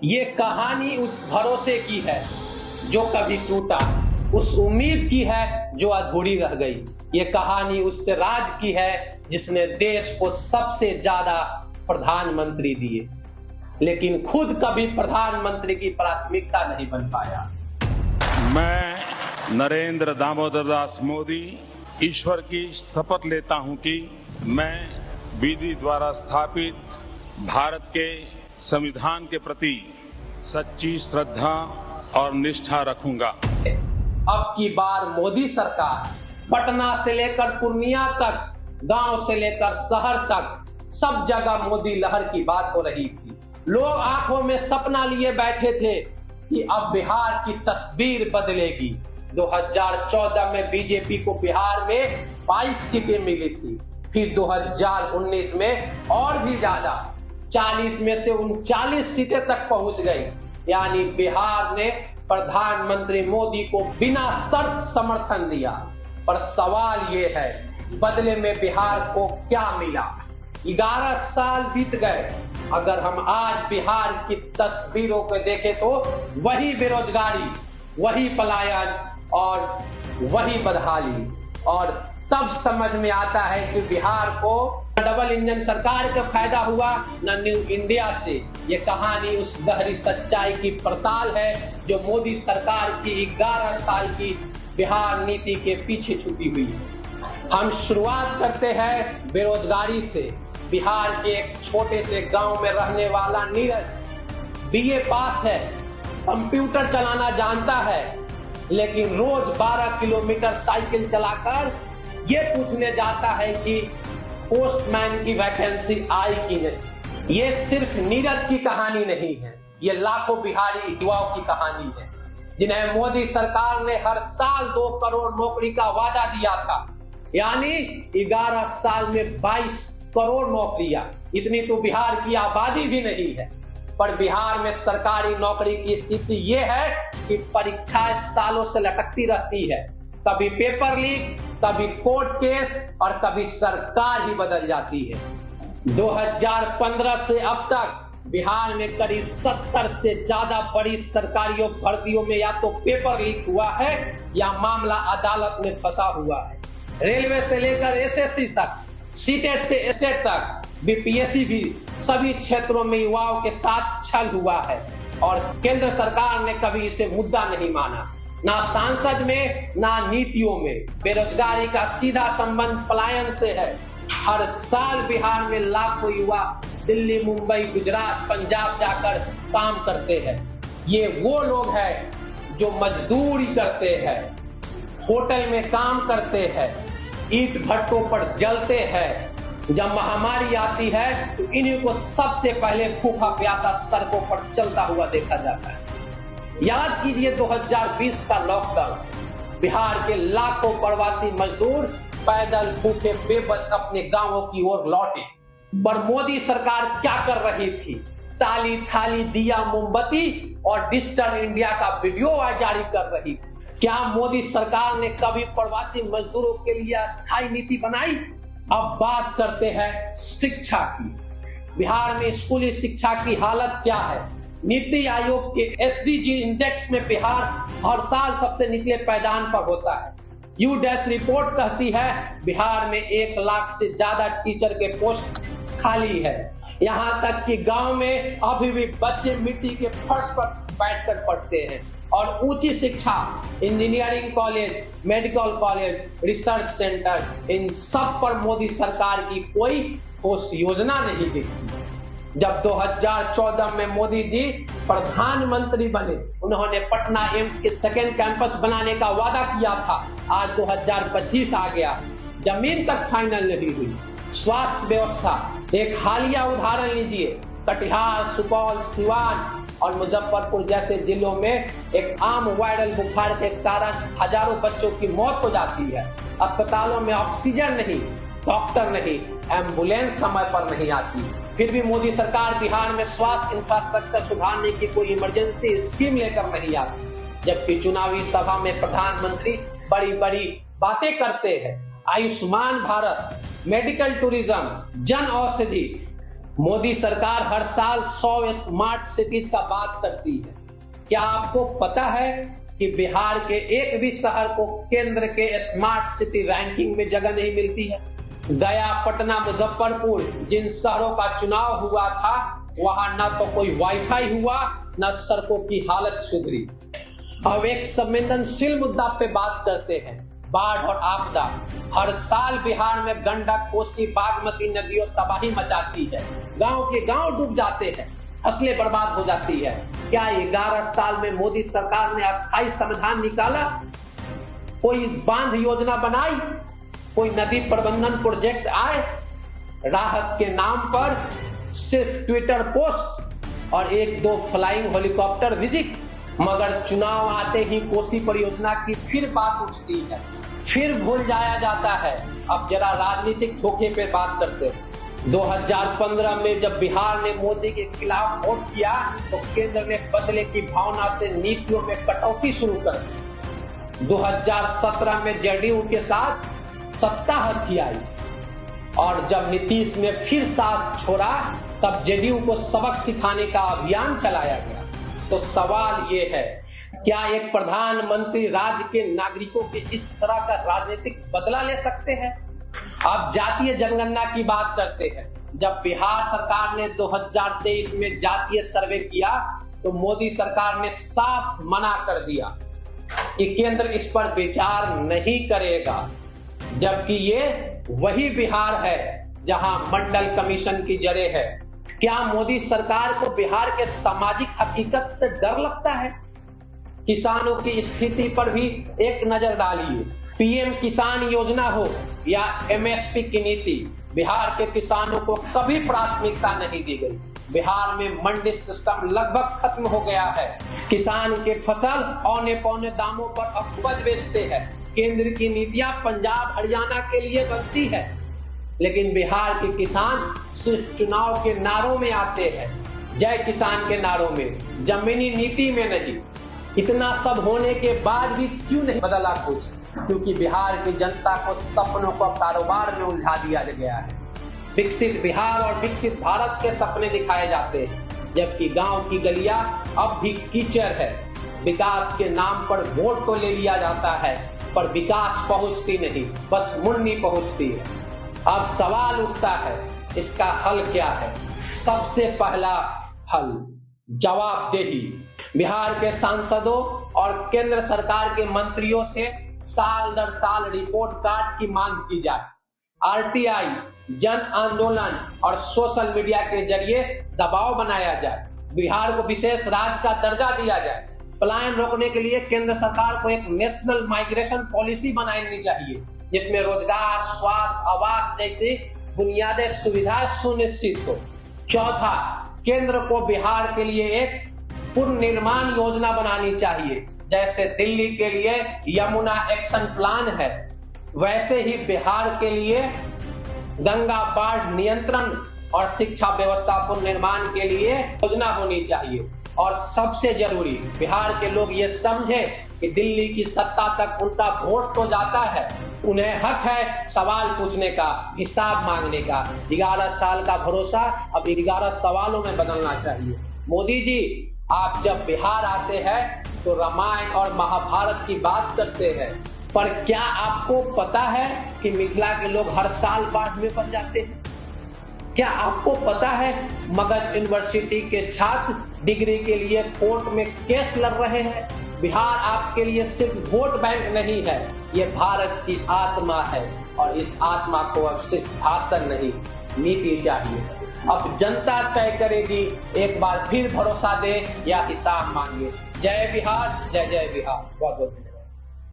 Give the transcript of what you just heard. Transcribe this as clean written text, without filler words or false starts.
ये कहानी उस भरोसे की है जो कभी टूटा, उस उम्मीद की है जो अधूरी रह गई। ये कहानी उस राज की है जिसने देश को सबसे ज्यादा प्रधानमंत्री दिए, लेकिन खुद कभी प्रधानमंत्री की प्राथमिकता नहीं बन पाया। मैं नरेंद्र दामोदर दास मोदी ईश्वर की शपथ लेता हूं कि मैं विधि द्वारा स्थापित भारत के संविधान के प्रति सच्ची श्रद्धा और निष्ठा रखूंगा। अब की बार मोदी सरकार पटना से लेकर पूर्णिया तक, गांव से लेकर शहर तक सब जगह मोदी लहर की बात हो रही थी। लोग आंखों में सपना लिए बैठे थे कि अब बिहार की तस्वीर बदलेगी। 2014 में बीजेपी को बिहार में 22 सीटें मिली थी, फिर 2019 में और भी ज्यादा 40 में से 39 सीटें तक पहुंच गई। यानी बिहार ने प्रधानमंत्री मोदी को बिना शर्त समर्थन दिया। पर सवाल ये है, बदले में बिहार को क्या मिला? 11 साल बीत गए। अगर हम आज बिहार की तस्वीरों को देखें तो वही बेरोजगारी, वही पलायन और वही बदहाली। और तब समझ में आता है कि बिहार को डबल इंजन सरकार का फायदा हुआ न न्यू इंडिया से। ये कहानी उस गहरी सच्चाई की पड़ताल है जो मोदी सरकार की 11 साल की बिहार नीति के पीछे छुपी हुई है। हम शुरुआत करते हैं बेरोजगारी से। बिहार के एक छोटे से गांव में रहने वाला नीरज बीए पास है, कंप्यूटर चलाना जानता है, लेकिन रोज 12 किलोमीटर साइकिल चलाकर ये पूछने जाता है कि पोस्टमैन की वैकेंसी आई कि नहीं। ये सिर्फ नीरज की कहानी नहीं है, ये लाखों बिहारी युवाओं की कहानी है जिन्हें मोदी सरकार ने हर साल 2 करोड़ नौकरी का वादा दिया था। यानी 11 साल में 22 करोड़ नौकरियां। इतनी तो बिहार की आबादी भी नहीं है। पर बिहार में सरकारी नौकरी की स्थिति यह है कि परीक्षाएं सालों से लटकती रहती है। कभी पेपर लीक, कभी कोर्ट केस और कभी सरकार ही बदल जाती है। 2015 से अब तक बिहार में करीब 70 से ज्यादा बड़ी सरकारी भर्तियों में या तो पेपर लीक हुआ है या मामला अदालत में फंसा हुआ है। रेलवे से लेकर एसएससी तक, सीटेट से स्टेट तक, बीपीएससी भी, सभी क्षेत्रों में युवाओं के साथ छल हुआ है और केंद्र सरकार ने कभी इसे मुद्दा नहीं माना, ना सांसद में ना नीतियों में। बेरोजगारी का सीधा संबंध पलायन से है। हर साल बिहार में लाखों युवा दिल्ली, मुंबई, गुजरात, पंजाब जाकर काम करते हैं। ये वो लोग हैं जो मजदूरी करते हैं, होटल में काम करते हैं, ईंट भट्टों पर जलते हैं। जब महामारी आती है तो इन्हीं को सबसे पहले भूखा प्यासा सड़कों पर चलता हुआ देखा जाता है। याद कीजिए 2020 का लॉकडाउन। बिहार के लाखों प्रवासी मजदूर पैदल भूखे बेबस अपने गांवों की ओर लौटे। पर मोदी सरकार क्या कर रही थी? ताली थाली दिया मोमबत्ती और डिजिटल इंडिया का वीडियो जारी कर रही थी। क्या मोदी सरकार ने कभी प्रवासी मजदूरों के लिए अस्थायी नीति बनाई? अब बात करते हैं शिक्षा की। बिहार में स्कूली शिक्षा की हालत क्या है? नीति आयोग के एसडीजी इंडेक्स में बिहार हर साल सबसे निचले पायदान पर होता है। यूडेस रिपोर्ट कहती है बिहार में 1 लाख से ज्यादा टीचर के पोस्ट खाली है। यहाँ तक कि गांव में अभी भी बच्चे मिट्टी के फर्श पर बैठकर पढ़ते हैं। और ऊंची शिक्षा, engineering college, medical college, research centre, इन सब पर मोदी सरकार की कोई ठोस योजना नहीं दिखती। जब 2014 में मोदी जी प्रधानमंत्री बने, उन्होंने पटना एम्स के सेकेंड कैंपस बनाने का वादा किया था। आज 2025 आ गया, जमीन तक फाइनल नहीं हुई। स्वास्थ्य व्यवस्था, एक हालिया उदाहरण लीजिए, कटिहार, सुपौल, सिवान और मुजफ्फरपुर जैसे जिलों में एक आम वायरल बुखार के कारण हजारों बच्चों की मौत हो जाती है। अस्पतालों में ऑक्सीजन नहीं, डॉक्टर नहीं, एम्बुलेंस समय पर नहीं आती। फिर भी मोदी सरकार बिहार में स्वास्थ्य इंफ्रास्ट्रक्चर सुधारने की कोई इमरजेंसी स्कीम लेकर नहीं आती। जबकि चुनावी सभा में प्रधानमंत्री बड़ी बड़ी बातें करते हैं। आयुष्मान भारत, मेडिकल टूरिज्म, जन औषधि, मोदी सरकार हर साल 100 स्मार्ट सिटीज का बात करती है। क्या आपको पता है कि बिहार के एक भी शहर को केंद्र के स्मार्ट सिटी रैंकिंग में जगह नहीं मिलती है? गया, पटना, मुजफ्फरपुर जिन शहरों का चुनाव हुआ था वहां न तो कोई वाईफाई हुआ न सड़कों की हालत सुधरी। अब एक संवेदनशील मुद्दा पे बात करते हैं, बाढ़ और आपदा। हर साल बिहार में गंडक, कोसी, बागमती नदियों तबाही मचाती है। गांव के गांव डूब जाते हैं, फसलें बर्बाद हो जाती है। क्या 11 साल में मोदी सरकार ने अस्थायी समाधान निकाला? कोई बांध योजना बनाई? कोई नदी प्रबंधन प्रोजेक्ट आए? राहत के नाम पर सिर्फ ट्विटर पोस्ट और 1-2 फ्लाइंग हेलीकॉप्टर विजिट। मगर चुनाव आते ही कोसी परियोजना की फिर बात उठती है, फिर भूल जाया जाता है। अब जरा राजनीतिक धोखे पे बात करते हैं। 2015 में जब बिहार ने मोदी के खिलाफ वोट किया तो केंद्र ने बदले की भावना से नीतियों में कटौती शुरू कर दी। 2017 में जेडीयू के साथ सत्ता हथियाई और जब नीतीश ने फिर साथ छोड़ा तब जेडीयू को सबक सिखाने का अभियान चलाया गया। तो सवाल ये है, क्या एक प्रधानमंत्री राज्य के नागरिकों के इस तरह का राजनीतिक बदला ले सकते हैं? अब जातीय जनगणना की बात करते हैं। जब बिहार सरकार ने 2023 में जातीय सर्वे किया तो मोदी सरकार ने साफ मना कर दिया कि केंद्र इस पर विचार नहीं करेगा, जबकि ये वही बिहार है जहां मंडल कमीशन की जड़ें है। क्या मोदी सरकार को बिहार के सामाजिक हकीकत से डर लगता है? किसानों की स्थिति पर भी एक नजर डालिए। पीएम किसान योजना हो या एमएसपी की नीति, बिहार के किसानों को कभी प्राथमिकता नहीं दी गई। बिहार में मंडी सिस्टम लगभग खत्म हो गया है। किसान के फसल औने पौने दामों पर उपज बेचते हैं। केंद्र की नीतियां पंजाब, हरियाणा के लिए बनती है, लेकिन बिहार के किसान सिर्फ चुनाव के नारों में आते हैं, जय किसान के नारों में, जमीनी नीति में नहीं। इतना सब होने के बाद भी क्यों नहीं बदला कुछ? क्योंकि बिहार की जनता को सपनों को कारोबार में उलझा दिया गया है। विकसित बिहार और विकसित भारत के सपने दिखाए जाते हैं, जबकि गांव की गलियां अब भी कीचड़ है। विकास के नाम पर वोट तो ले लिया जाता है, पर विकास पहुंचती नहीं, बस मुन्नी पहुंचती है। अब सवाल उठता है, इसका हल क्या है? सबसे पहला हल जवाबदेही। बिहार के सांसदों और केंद्र सरकार के मंत्रियों से साल दर साल रिपोर्ट कार्ड की मांग की जाए। आरटीआई, जन आंदोलन और सोशल मीडिया के जरिए दबाव बनाया जाए। बिहार को विशेष राज्य का दर्जा दिया जाए। पलायन रोकने के लिए केंद्र सरकार को एक नेशनल माइग्रेशन पॉलिसी बनानी चाहिए, जिसमें रोजगार, स्वास्थ्य, आवास जैसी बुनियादी सुविधाएं सुनिश्चित हो। चौथा, केंद्र को बिहार के लिए एक पुनर्निर्माण योजना बनानी चाहिए। जैसे दिल्ली के लिए यमुना एक्शन प्लान है, वैसे ही बिहार के लिए गंगा बाढ़ नियंत्रण और शिक्षा व्यवस्था पुनर्निर्माण के लिए योजना होनी चाहिए। और सबसे जरूरी, बिहार के लोग ये समझे कि दिल्ली की सत्ता तक उनका वोट तो जाता है, उन्हें हक है सवाल पूछने का, हिसाब मांगने का। 11 साल का भरोसा अब 11 सवालों में बदलना चाहिए। मोदी जी, आप जब बिहार आते हैं तो रामायण और महाभारत की बात करते हैं, पर क्या आपको पता है कि मिथिला के लोग हर साल बाढ़ में बच जाते हैं? क्या आपको पता है मगध यूनिवर्सिटी के छात्र डिग्री के लिए कोर्ट में केस लड़ रहे हैं? बिहार आपके लिए सिर्फ वोट बैंक नहीं है, ये भारत की आत्मा है, और इस आत्मा को अब सिर्फ भाषण नहीं, नीति चाहिए। अब जनता तय करेगी, एक बार फिर भरोसा दे या हिसाब मांगे। जय बिहार, जय जय बिहार। बहुत बहुत